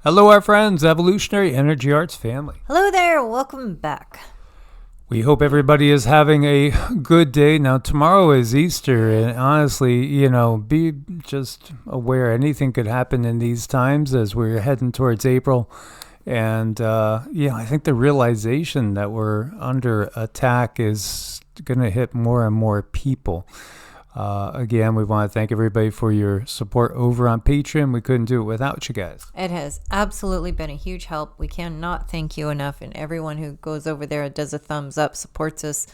Hello, our friends, Evolutionary Energy Arts family. Hello there, welcome back. We hope everybody is having a good day. Now, tomorrow is Easter, and honestly, be just aware anything could happen in these times as we're heading towards April. And, I think the realization that we're under attack is going to hit more and more people. Again, we want to thank everybody for your support over on Patreon. We couldn't do it without you guys. It has absolutely been a huge help. We cannot thank you enough. And everyone who goes over there, does a thumbs up, supports us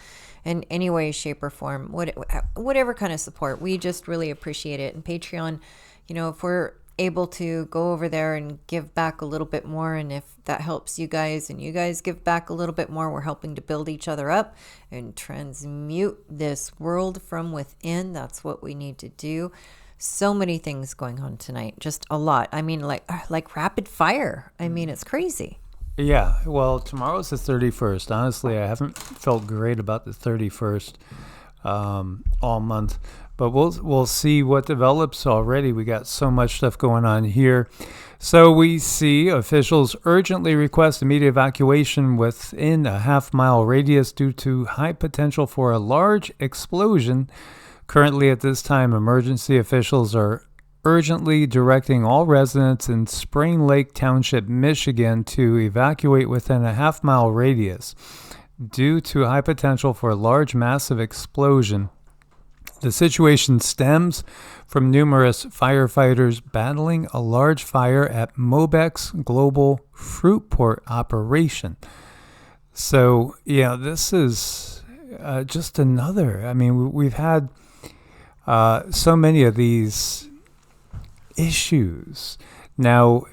in any way, shape, or form, whatever kind of support. We just really appreciate it. And Patreon, if we're able to go over there and give back a little bit more, and if that helps you guys and you guys give back a little bit more, we're helping to build each other up and transmute this world from within. That's what we need to do. So many things going on tonight, just a lot. I mean, like rapid fire. I mean, it's crazy. Yeah, well, tomorrow's the 31st. Honestly, I haven't felt great about the 31st all month. But we'll see what develops already. We got so much stuff going on here. So we see officials urgently request immediate evacuation within a half-mile radius due to high potential for a large explosion. Currently, at this time, emergency officials are urgently directing all residents in Spring Lake Township, Michigan, to evacuate within a half-mile radius due to high potential for a large, massive explosion. The situation stems from numerous firefighters battling a large fire at Mobex Global Fruitport operation. So, this is just another. I mean, we've had so many of these issues. Now,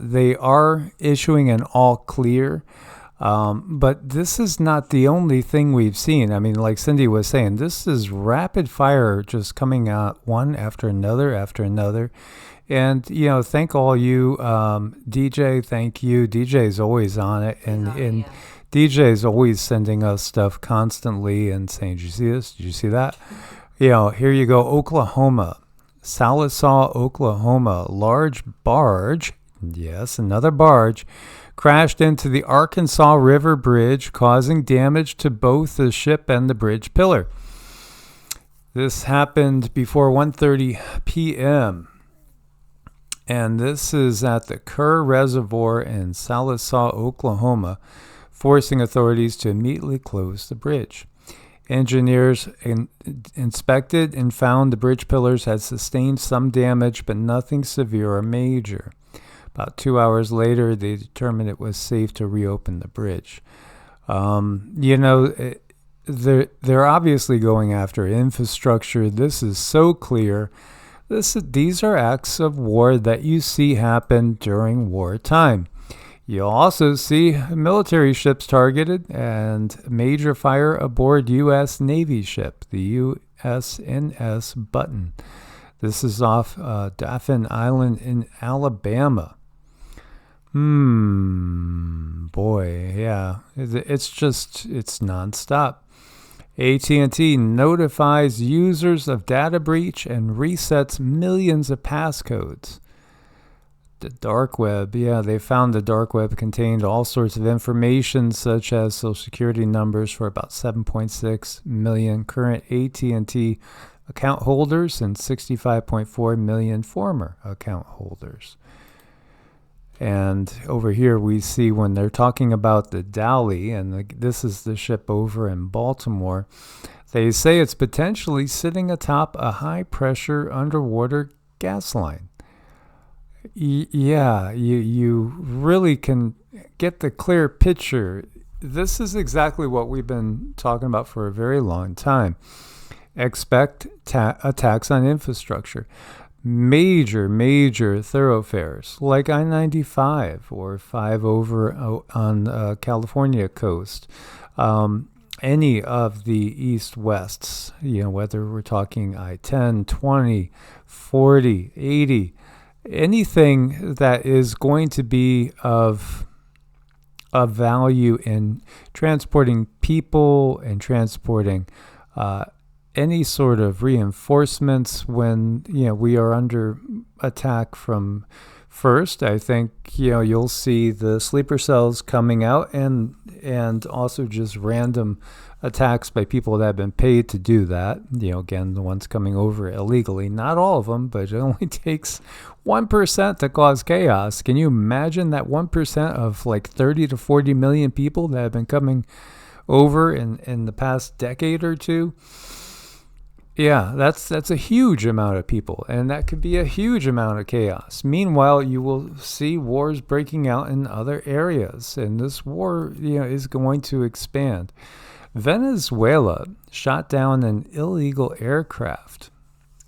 they are issuing an all clear. But this is not the only thing we've seen. I mean, like Cindy was saying, this is rapid fire just coming out one after another. And, thank all you, DJ, thank you. DJ's always on it. And DJ's always sending us stuff constantly and saying, did you see this? Did you see that? Here you go, Oklahoma. Sallisaw, Oklahoma. Large barge, yes, another barge, crashed into the Arkansas River Bridge, causing damage to both the ship and the bridge pillar. This happened before 1:30 p.m. And this is at the Kerr Reservoir in Sallisaw, Oklahoma, forcing authorities to immediately close the bridge. Engineers inspected and found the bridge pillars had sustained some damage, but nothing severe or major. About 2 hours later, they determined it was safe to reopen the bridge. They're obviously going after infrastructure. This is so clear. These are acts of war that you see happen during wartime. You'll also see military ships targeted and major fire aboard U.S. Navy ship, the USNS Button. This is off Dauphin Island in Alabama. Boy, yeah. It's nonstop. AT&T notifies users of data breach and resets millions of passcodes. The dark web, they found the dark web contained all sorts of information such as social security numbers for about 7.6 million current AT&T account holders and 65.4 million former account holders. And over here we see when they're talking about the Dowley, and this is the ship over in Baltimore, they say it's potentially sitting atop a high-pressure underwater gas line. You really can get the clear picture. This is exactly what we've been talking about for a very long time. Expect attacks on infrastructure. Major thoroughfares like I-95 or 5 over on California coast. Any of the east-wests, whether we're talking I-10, 20, 40, 80, anything that is going to be of value in transporting people and transporting any sort of reinforcements when we are under attack from first, I think you'll see the sleeper cells coming out, and also just random attacks by people that have been paid to do that. Again, the ones coming over illegally. Not all of them, but it only takes 1% to cause chaos. Can you imagine that 1% of like 30 to 40 million people that have been coming over in the past decade or two? Yeah, that's a huge amount of people, and that could be a huge amount of chaos. Meanwhile, you will see wars breaking out in other areas, and this war, is going to expand. Venezuela shot down an illegal aircraft.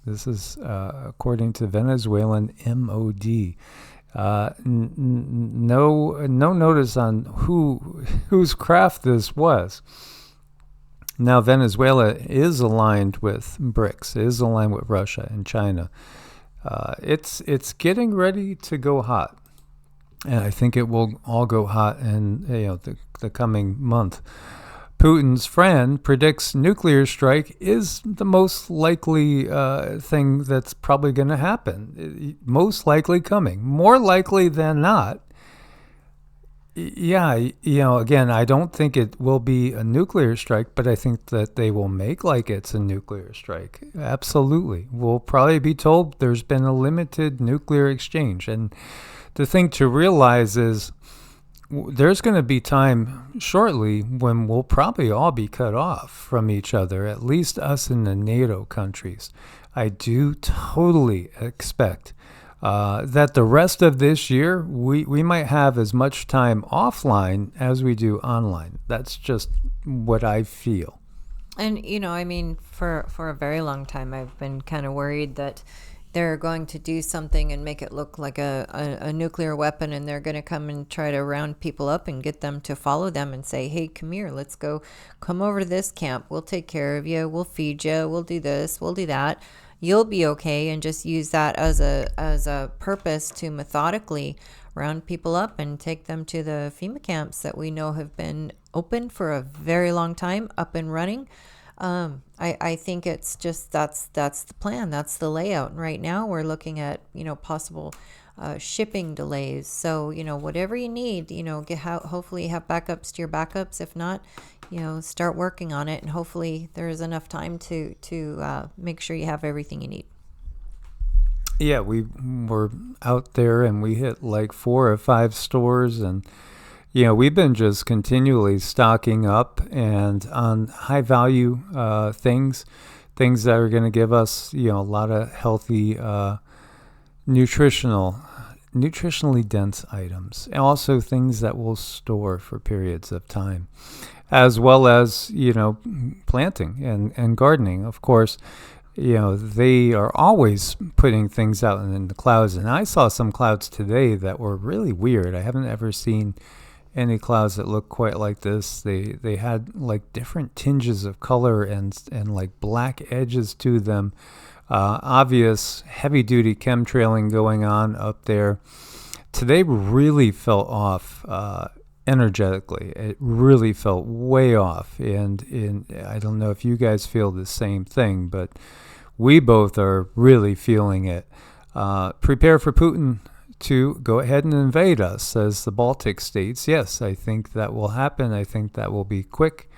This is according to Venezuelan MOD. No notice on whose craft this was. Now, Venezuela is aligned with BRICS, is aligned with Russia and China. It's getting ready to go hot, and I think it will all go hot in the coming month. Putin's friend predicts nuclear strike is the most likely thing that's probably going to happen. Most likely coming. More likely than not. Yeah, again, I don't think it will be a nuclear strike, but I think that they will make like it's a nuclear strike. Absolutely. We'll probably be told there's been a limited nuclear exchange. And the thing to realize is there's going to be time shortly when we'll probably all be cut off from each other, at least us in the NATO countries. I do totally expect that the rest of this year, we might have as much time offline as we do online. That's just what I feel. And, for a very long time, I've been kind of worried that they're going to do something and make it look like a nuclear weapon, and they're going to come and try to round people up and get them to follow them and say, hey, come here, come over to this camp. We'll take care of you. We'll feed you. We'll do this. We'll do that. You'll be okay, and just use that as a purpose to methodically round people up and take them to the FEMA camps that we know have been open for a very long time, up and running. I think it's just that's the plan. That's the layout. And right now we're looking at possible shipping delays. So whatever you need, hopefully have backups to your backups. If not, start working on it, and hopefully there is enough time to make sure you have everything you need. Yeah, we were out there and we hit like 4 or 5 stores, and we've been just continually stocking up and on high value things that are going to give us, a lot of healthy, nutritionally dense items, and also things that will store for periods of time, as well as, planting and gardening. Of course, they are always putting things out in the clouds, and I saw some clouds today that were really weird. I haven't ever seen any clouds that look quite like this. They had like different tinges of color and like black edges to them. Obvious heavy duty chemtrailing going on up there. Today really felt off energetically. It really felt way off, and I don't know if you guys feel the same thing, but we both are really feeling it. Prepare for Putin to go ahead and invade us, says the Baltic states. Yes, I think that will happen. I think that will be quick,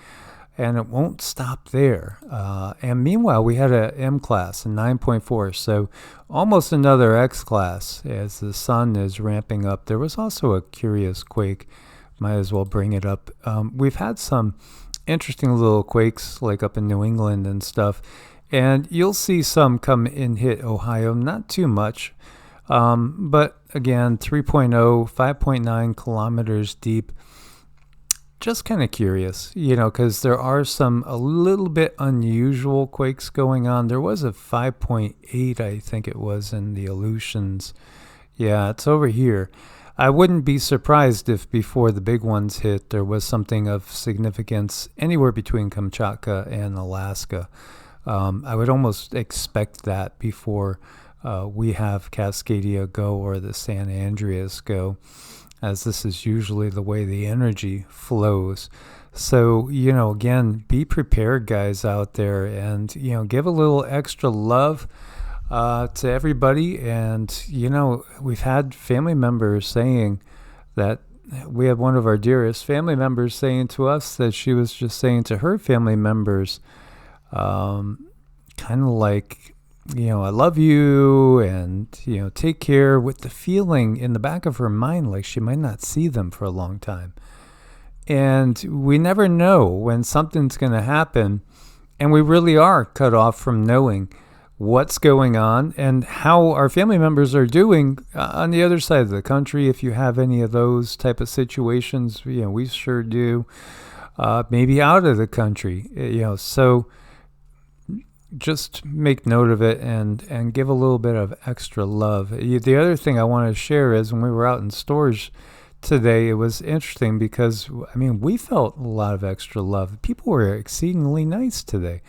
and it won't stop there. And meanwhile, we had a M class, a 9.4, so almost another X class as the sun is ramping up. There was also a curious quake. Might as well bring it up. We've had some interesting little quakes like up in New England and stuff, and you'll see some come and hit Ohio, not too much. But again, 3.0, 5.9 kilometers deep. Just kind of curious, because there are some a little bit unusual quakes going on. There was a 5.8, I think it was, in the Aleutians. Yeah, it's over here. I wouldn't be surprised if before the big ones hit, there was something of significance anywhere between Kamchatka and Alaska. I would almost expect that before we have Cascadia go or the San Andreas go, as this is usually the way the energy flows. So, again, be prepared, guys, out there, and, give a little extra love. to everybody. And, we've had family members saying that we have one of our dearest family members saying to us that she was just saying to her family members, kind of like, I love you and, take care, with the feeling in the back of her mind like she might not see them for a long time. And we never know when something's going to happen. And we really are cut off from knowing what's going on and how our family members are doing on the other side of the country. If you have any of those type of situations, we sure do. Maybe out of the country, so just make note of it and give a little bit of extra love. The other thing I want to share is when we were out in stores today, it was interesting because, we felt a lot of extra love. People were exceedingly nice today.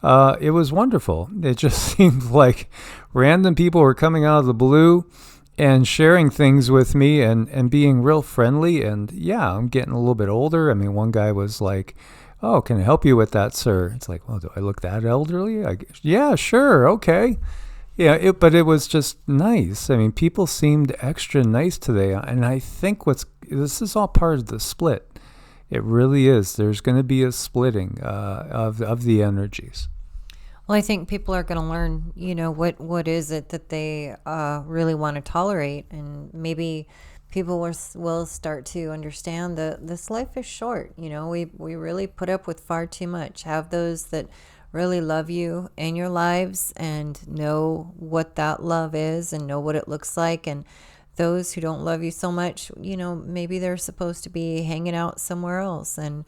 It was wonderful. It just seemed like random people were coming out of the blue and sharing things with me and being real friendly. And yeah, I'm getting a little bit older. One guy was like, "Oh, can I help you with that, sir?" It's like, well, do I look that elderly? Yeah, sure. Okay. Yeah, but it was just nice. People seemed extra nice today. And I think this is all part of the split. It really is. There's going to be a splitting of the energies. Well, I think people are going to learn, what is it that they really want to tolerate. And maybe people will start to understand that this life is short. We really put up with far too much. Have those that really love you in your lives and know what that love is and know what it looks like. And those who don't love you so much, maybe they're supposed to be hanging out somewhere else. And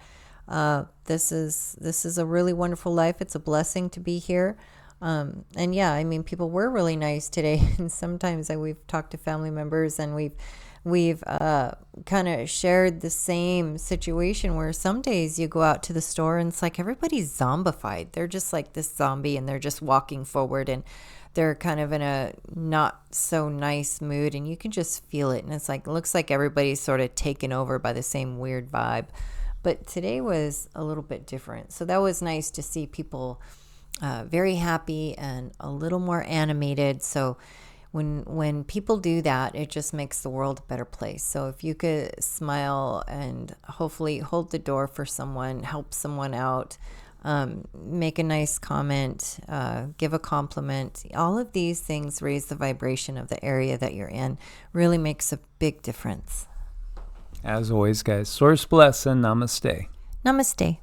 this is a really wonderful life. It's a blessing to be here. And yeah, people were really nice today. And sometimes we've talked to family members and we've kind of shared the same situation where some days you go out to the store and it's like everybody's zombified. They're just like this zombie and they're just walking forward and they're kind of in a not so nice mood and you can just feel it. And it's like, it looks like everybody's sort of taken over by the same weird vibe. But today was a little bit different. So that was nice to see people very happy and a little more animated. So when people do that, it just makes the world a better place. So if you could smile and hopefully hold the door for someone, help someone out, make a nice comment, give a compliment, all of these things raise the vibration of the area that you're in, really makes a big difference. As always, guys, source bless and namaste. Namaste.